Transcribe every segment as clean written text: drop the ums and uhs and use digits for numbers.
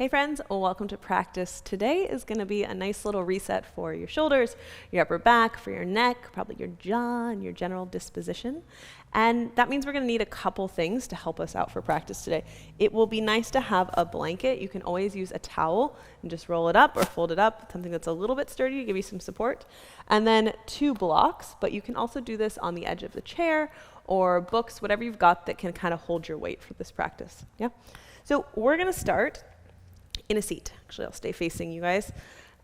Hey friends, welcome to practice. Today is going to be a nice little reset for your shoulders, your upper back, for your neck, probably your jaw, and your general disposition. And that means we're going to need a couple things to help us out for practice today. It will be nice to have a blanket. You can always use a towel and just roll it up or fold it up, something that's a little bit sturdy to give you some support. And then 2 blocks, but you can also do this on the edge of the chair or books, whatever you've got that can kind of hold your weight for this practice. Yeah. So we're going to start in a seat. Actually, I'll stay facing you guys.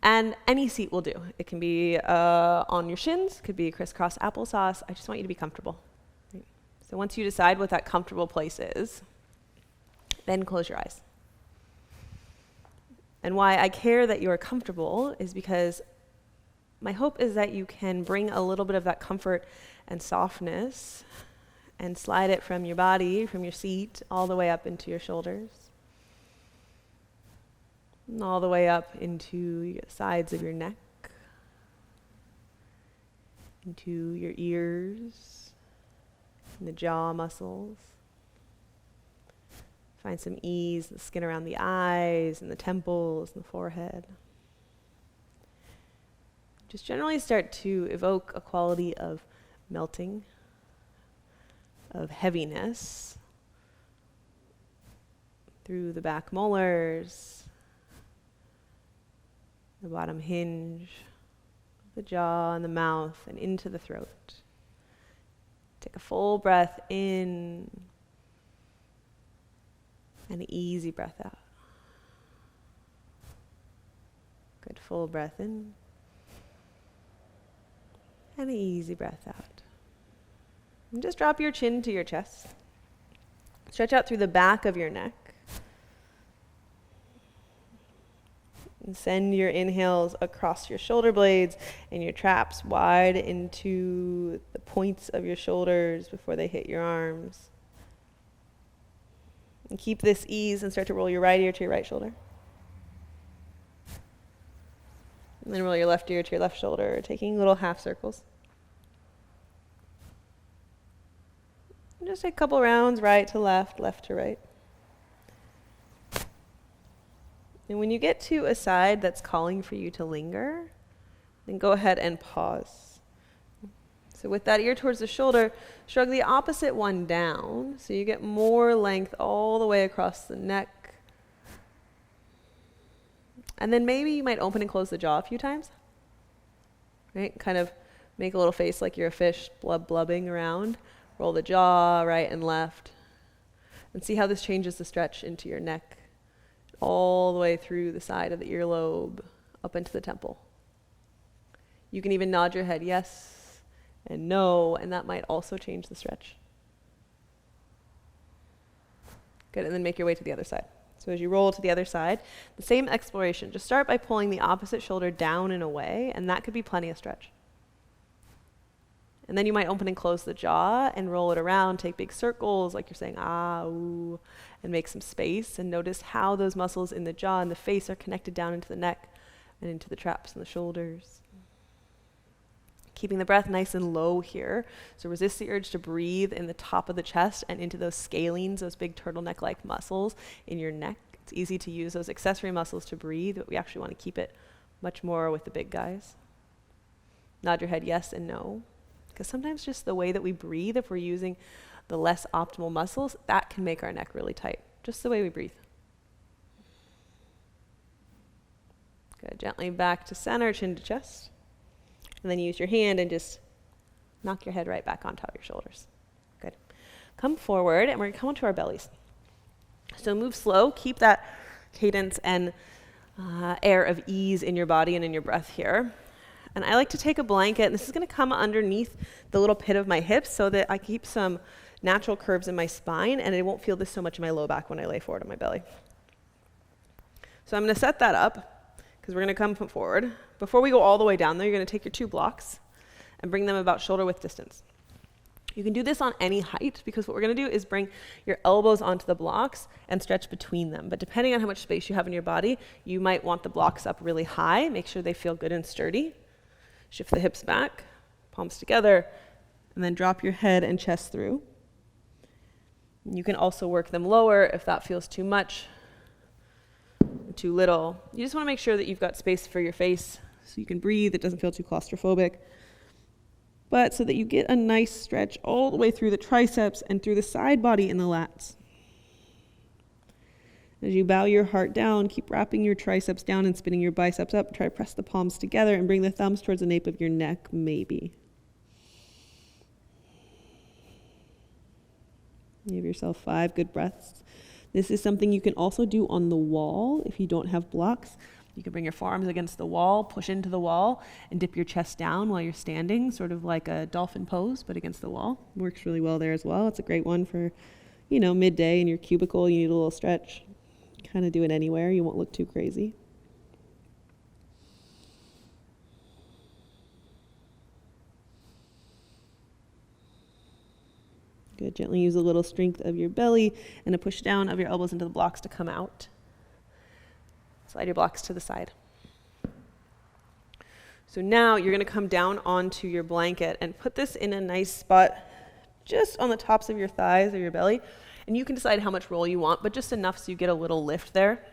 And any seat will do. It can be on your shins, could be crisscross applesauce. I just want you to be comfortable. Right? So once you decide what that comfortable place is, then close your eyes. And why I care that you're comfortable is because my hope is that you can bring a little bit of that comfort and softness and slide it from your body, from your seat, all the way up into your shoulders. And all the way up into the sides of your neck, into your ears, and the jaw muscles. Find some ease in the skin around the eyes, and the temples, and the forehead. Just generally start to evoke a quality of melting, of heaviness, through the back molars, the bottom hinge, the jaw and the mouth, and into the throat. Take a full breath in, and an easy breath out. Good, full breath in, and an easy breath out. And just drop your chin to your chest. Stretch out through the back of your neck. And send your inhales across your shoulder blades and your traps wide into the points of your shoulders before they hit your arms. And keep this ease and start to roll your right ear to your right shoulder. And then roll your left ear to your left shoulder, taking little half circles. And just take a couple rounds, right to left, left to right. And when you get to a side that's calling for you to linger, then go ahead and pause. So with that ear towards the shoulder, shrug the opposite one down so you get more length all the way across the neck. And then maybe you might open and close the jaw a few times. Right? Kind of make a little face like you're a fish blubbing around. Roll the jaw right and left. And see how this changes the stretch into your neck, all the way through the side of the earlobe, up into the temple. You can even nod your head yes and no, and that might also change the stretch. Good, and then make your way to the other side. So as you roll to the other side, the same exploration. Just start by pulling the opposite shoulder down and away, and that could be plenty of stretch. And then you might open and close the jaw and roll it around, take big circles like you're saying ah, ooh, and make some space, and notice how those muscles in the jaw and the face are connected down into the neck and into the traps and the shoulders. Keeping the breath nice and low here. So resist the urge to breathe in the top of the chest and into those scalenes, those big turtleneck-like muscles in your neck. It's easy to use those accessory muscles to breathe, but we actually want to keep it much more with the big guys. Nod your head yes and no. Because sometimes just the way that we breathe, if we're using the less optimal muscles, that can make our neck really tight. Just the way we breathe. Good. Gently back to center, chin to chest. And then use your hand and just knock your head right back on top of your shoulders. Good. Come forward, and we're going to come onto our bellies. So move slow. Keep that cadence and air of ease in your body and in your breath here. And I like to take a blanket, and this is going to come underneath the little pit of my hips so that I keep some natural curves in my spine, and I won't feel this so much in my low back when I lay forward on my belly. So I'm going to set that up because we're going to come forward. Before we go all the way down there, you're going to take your 2 blocks and bring them about shoulder width distance. You can do this on any height because what we're going to do is bring your elbows onto the blocks and stretch between them. But depending on how much space you have in your body, you might want the blocks up really high. Make sure they feel good and sturdy. Shift the hips back, palms together, and then drop your head and chest through. You can also work them lower if that feels too much. too little. You just want to make sure that you've got space for your face so you can breathe. It doesn't feel too claustrophobic. But so that you get a nice stretch all the way through the triceps and through the side body and the lats. As you bow your heart down, keep wrapping your triceps down and spinning your biceps up. Try to press the palms together and bring the thumbs towards the nape of your neck, maybe. Give yourself 5 good breaths. This is something you can also do on the wall if you don't have blocks. You can bring your forearms against the wall, push into the wall, and dip your chest down while you're standing, sort of like a dolphin pose, but against the wall. Works really well there as well. It's a great one for, midday in your cubicle. You need a little stretch. Kind of do it anywhere. You won't look too crazy. Good. Gently use a little strength of your belly and a push down of your elbows into the blocks to come out. Slide your blocks to the side. So now you're going to come down onto your blanket and put this in a nice spot just on the tops of your thighs or your belly. And you can decide how much roll you want, but just enough so you get a little lift there.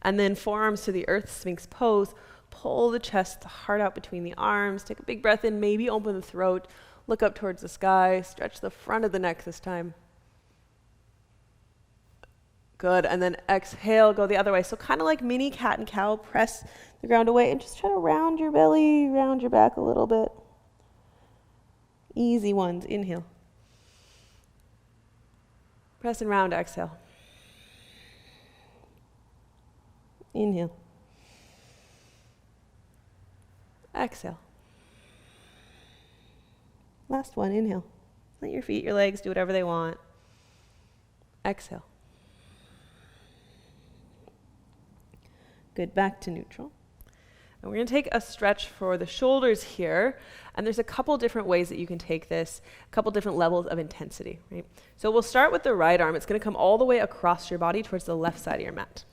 And then forearms to the earth, Sphinx pose. Pull the chest, the heart out between the arms. Take a big breath in, maybe open the throat. Look up towards the sky. Stretch the front of the neck this time. Good. And then exhale, go the other way. So kind of like mini cat and cow, press the ground away and just try to round your belly, round your back a little bit. Easy ones. Inhale. Press and round, exhale. Inhale. Exhale. Last one, inhale. Let your feet, your legs do whatever they want. Exhale. Good, back to neutral. And we're going to take a stretch for the shoulders here. And there's a couple different ways that you can take this, a couple different levels of intensity, right? So we'll start with the right arm. It's going to come all the way across your body towards the left side of your mat.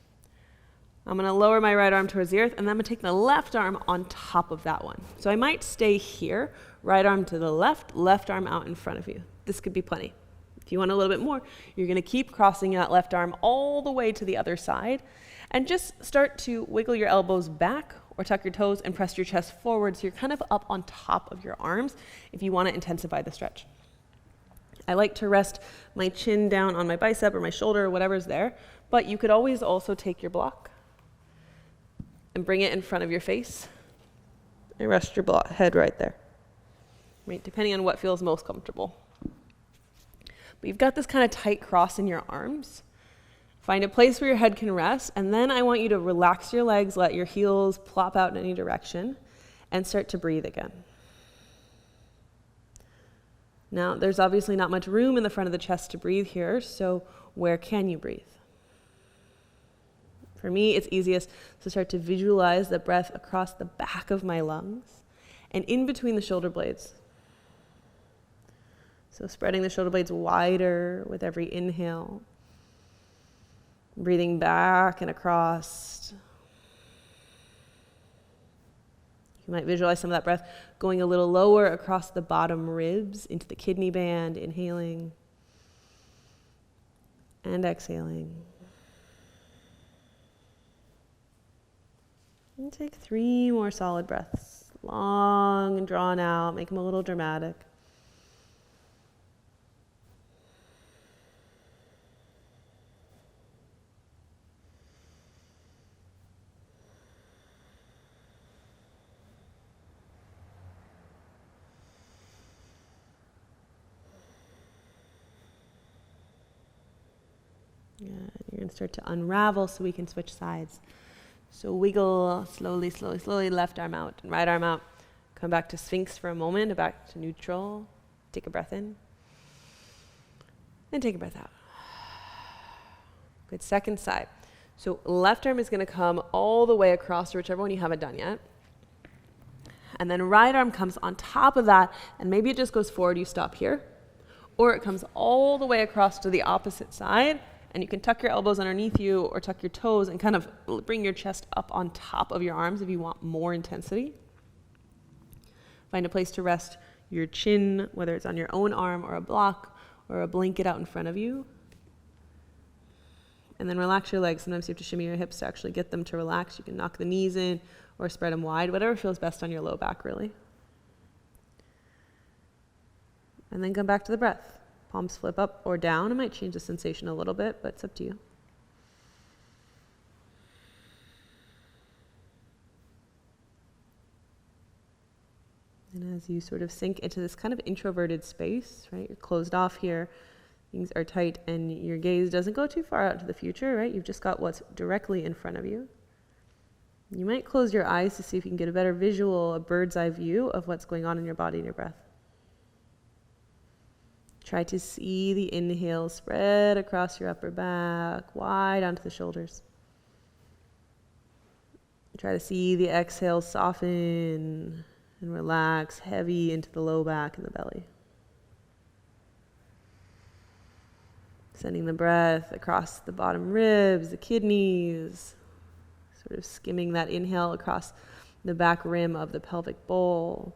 I'm going to lower my right arm towards the earth, and then I'm going to take the left arm on top of that one. So I might stay here, right arm to the left, left arm out in front of you. This could be plenty. If you want a little bit more, you're going to keep crossing that left arm all the way to the other side, and just start to wiggle your elbows back or tuck your toes and press your chest forward so you're kind of up on top of your arms if you want to intensify the stretch. I like to rest my chin down on my bicep or my shoulder or whatever's there, but you could always also take your block and bring it in front of your face and rest your head right there, right? Depending on what feels most comfortable. But you've got this kind of tight cross in your arms. Find a place where your head can rest, and then I want you to relax your legs, let your heels plop out in any direction, and start to breathe again. Now, there's obviously not much room in the front of the chest to breathe here, so where can you breathe? For me, it's easiest to start to visualize the breath across the back of my lungs and in between the shoulder blades. So spreading the shoulder blades wider with every inhale. Breathing back and across. You might visualize some of that breath going a little lower across the bottom ribs into the kidney band, inhaling and exhaling. And take 3 more solid breaths, long and drawn out, make them a little dramatic. You're going to start to unravel so we can switch sides. So wiggle slowly, slowly, slowly, left arm out and right arm out. Come back to Sphinx for a moment, back to neutral. Take a breath in. Then take a breath out. Good, second side. So left arm is going to come all the way across to whichever one you haven't done yet. And then right arm comes on top of that, and maybe it just goes forward, you stop here. Or it comes all the way across to the opposite side, and you can tuck your elbows underneath you or tuck your toes and kind of bring your chest up on top of your arms if you want more intensity. Find a place to rest your chin, whether it's on your own arm or a block or a blanket out in front of you. And then relax your legs. Sometimes you have to shimmy your hips to actually get them to relax. You can knock the knees in or spread them wide, whatever feels best on your low back, really. And then come back to the breath. Palms flip up or down. It might change the sensation a little bit, but it's up to you. And as you sort of sink into this kind of introverted space, right? You're closed off here. Things are tight and your gaze doesn't go too far out into the future, right? You've just got what's directly in front of you. You might close your eyes to see if you can get a better visual, a bird's eye view of what's going on in your body and your breath. Try to see the inhale spread across your upper back, wide onto the shoulders. Try to see the exhale soften and relax heavy into the low back and the belly. Sending the breath across the bottom ribs, the kidneys, sort of skimming that inhale across the back rim of the pelvic bowl.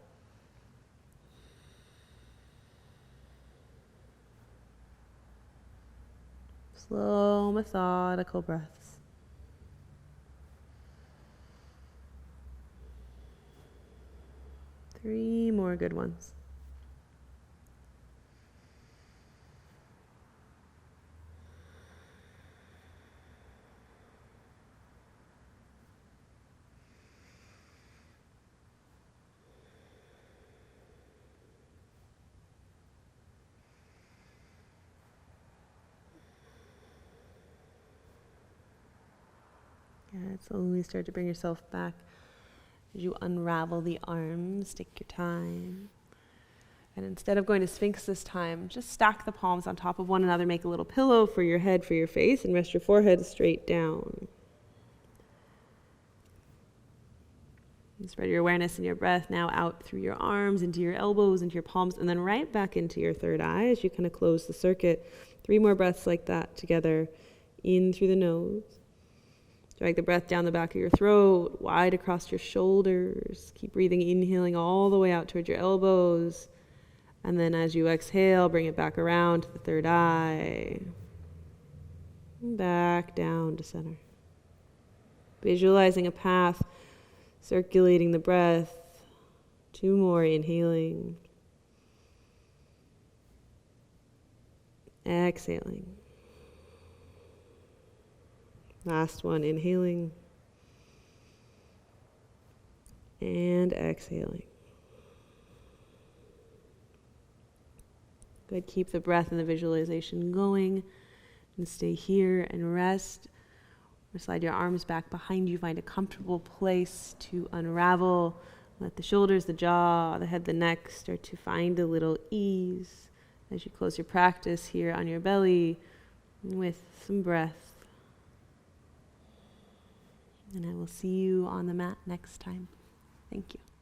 Slow, methodical breaths. Three more good ones. Yeah, slowly start to bring yourself back. As you unravel the arms, take your time. And instead of going to Spinx this time, just stack the palms on top of one another, make a little pillow for your head, for your face, and rest your forehead straight down. And spread your awareness and your breath now out through your arms, into your elbows, into your palms, and then right back into your third eye as you kind of close the circuit. 3 more breaths like that together, in through the nose. Drag the breath down the back of your throat, wide across your shoulders. Keep breathing, inhaling all the way out towards your elbows. And then as you exhale, bring it back around to the third eye. And back down to center. Visualizing a path, circulating the breath. 2 more, inhaling. Exhaling. Last one, inhaling and exhaling. Good, keep the breath and the visualization going and stay here and rest. Or slide your arms back behind you, find a comfortable place to unravel. Let the shoulders, the jaw, the head, the neck start to find a little ease as you close your practice here on your belly with some breath. And I will see you on the mat next time. Thank you.